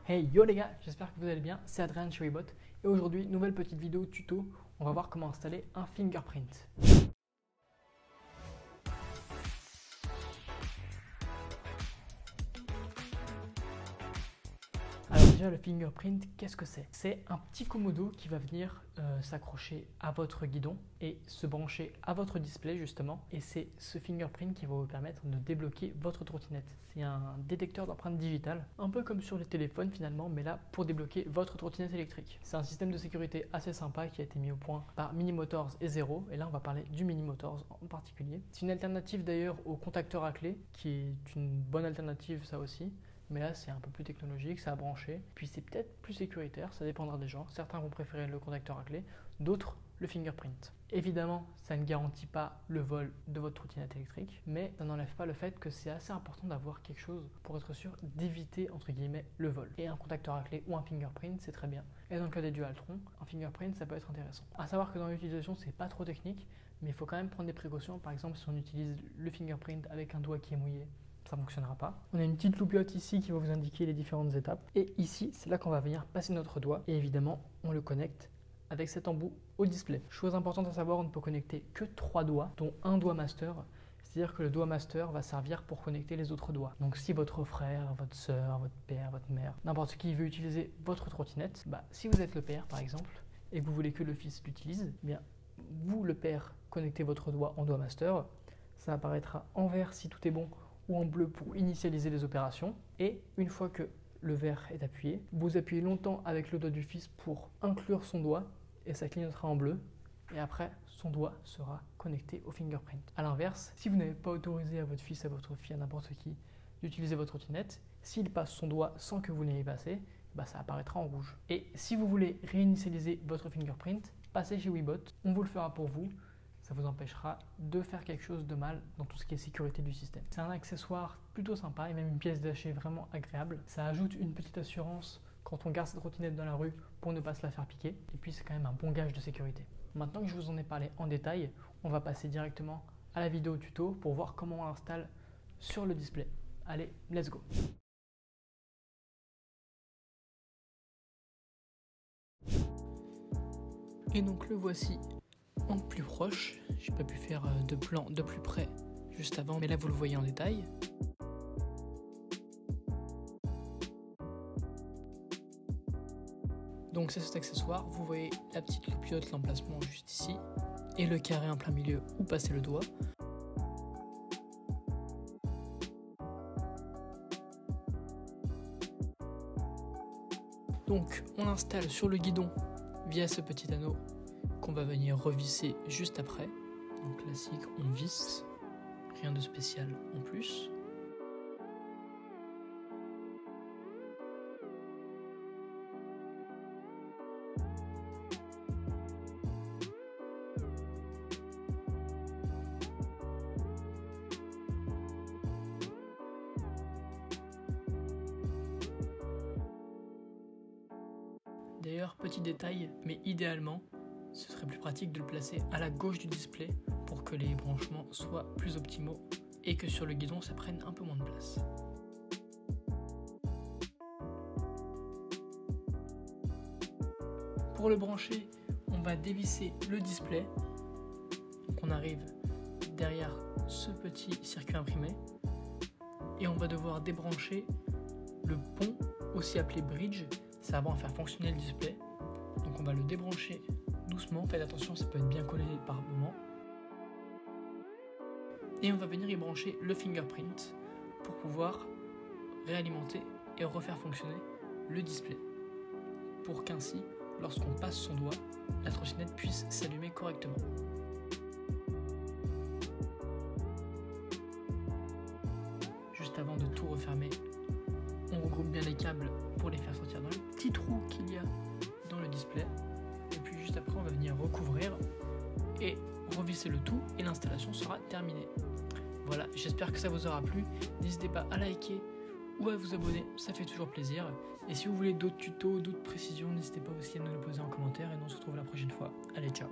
Hey yo les gars, j'espère que vous allez bien, c'est Adrien chez Webot et aujourd'hui, nouvelle petite vidéo tuto, on va voir comment installer un fingerprint. Alors déjà le fingerprint, qu'est-ce que c'est? C'est un petit commodo qui va venir s'accrocher à votre guidon et se brancher à votre display justement, et c'est ce fingerprint qui va vous permettre de débloquer votre trottinette. C'est un détecteur d'empreintes digitales, un peu comme sur les téléphones finalement, mais là pour débloquer votre trottinette électrique. C'est un système de sécurité assez sympa qui a été mis au point par Mini Motors et Zero, et là on va parler du Mini Motors en particulier. C'est une alternative d'ailleurs au contacteur à clé, qui est une bonne alternative ça aussi. Mais là, c'est un peu plus technologique, ça a branché. Puis c'est peut-être plus sécuritaire, ça dépendra des gens. Certains vont préférer le contacteur à clé, d'autres le fingerprint. Évidemment, ça ne garantit pas le vol de votre trottinette électrique, mais ça n'enlève pas le fait que c'est assez important d'avoir quelque chose pour être sûr d'éviter, entre guillemets, le vol. Et un contacteur à clé ou un fingerprint, c'est très bien. Et dans le cas des Dualtron, un fingerprint, ça peut être intéressant. À savoir que dans l'utilisation, c'est pas trop technique, mais il faut quand même prendre des précautions. Par exemple, si on utilise le fingerprint avec un doigt qui est mouillé, ça ne fonctionnera pas. On a une petite loupiote ici qui va vous indiquer les différentes étapes. Et ici, c'est là qu'on va venir passer notre doigt. Et évidemment, on le connecte avec cet embout au display. Chose importante à savoir, on ne peut connecter que 3 doigts, dont un doigt master. C'est-à-dire que le doigt master va servir pour connecter les autres doigts. Donc si votre frère, votre soeur, votre père, votre mère, n'importe qui veut utiliser votre trottinette, si vous êtes le père par exemple, et que vous voulez que le fils l'utilise, bien vous, le père, connectez votre doigt en doigt master. Ça apparaîtra en vert si tout est bon, ou en bleu pour initialiser les opérations. Et une fois que le vert est appuyé, vous appuyez longtemps avec le doigt du fils pour inclure son doigt et ça clignotera en bleu. Et après, son doigt sera connecté au fingerprint. A l'inverse, si vous n'avez pas autorisé à votre fils, à votre fille, à n'importe qui d'utiliser votre trottinette, s'il passe son doigt sans que vous l'ayez passé, ça apparaîtra en rouge. Et si vous voulez réinitialiser votre fingerprint, passez chez Webot, on vous le fera pour vous. Ça vous empêchera de faire quelque chose de mal dans tout ce qui est sécurité du système. C'est un accessoire plutôt sympa et même une pièce détachée vraiment agréable. Ça ajoute une petite assurance quand on garde sa trottinette dans la rue pour ne pas se la faire piquer. Et puis c'est quand même un bon gage de sécurité. Maintenant que je vous en ai parlé en détail, on va passer directement à la vidéo tuto pour voir comment on l'installe sur le display. Allez, let's go! Et donc le voici en plus proche. J'ai pas pu faire de plan de plus près juste avant, mais là vous le voyez en détail. Donc c'est cet accessoire, vous voyez la petite loupiote, l'emplacement juste ici, et le carré en plein milieu où passer le doigt. Donc on l'installe sur le guidon via ce petit anneau qu'on va venir revisser juste après. Donc classique, on visse, rien de spécial en plus. D'ailleurs, petit détail, mais idéalement, ce serait plus pratique de le placer à la gauche du display pour que les branchements soient plus optimaux et que sur le guidon ça prenne un peu moins de place. Pour le brancher, on va dévisser le display. Donc on arrive derrière ce petit circuit imprimé et on va devoir débrancher le pont, aussi appelé bridge. Ça va faire fonctionner le display. Donc on va le débrancher doucement, faites attention, ça peut être bien collé par moment. Et on va venir y brancher le fingerprint pour pouvoir réalimenter et refaire fonctionner le display. Pour qu'ainsi, lorsqu'on passe son doigt, la trottinette puisse s'allumer correctement. Juste avant de tout refermer, on regroupe bien les câbles pour les faire sortir dans le petit trou qu'il y a dans le display. Et puis juste après on va venir recouvrir et revisser le tout et l'installation sera terminée. Voilà, j'espère que ça vous aura plu. N'hésitez pas à liker ou à vous abonner, ça fait toujours plaisir. Et si vous voulez d'autres tutos, d'autres précisions, n'hésitez pas aussi à nous les poser en commentaire et nous on se retrouve la prochaine fois. Allez, ciao!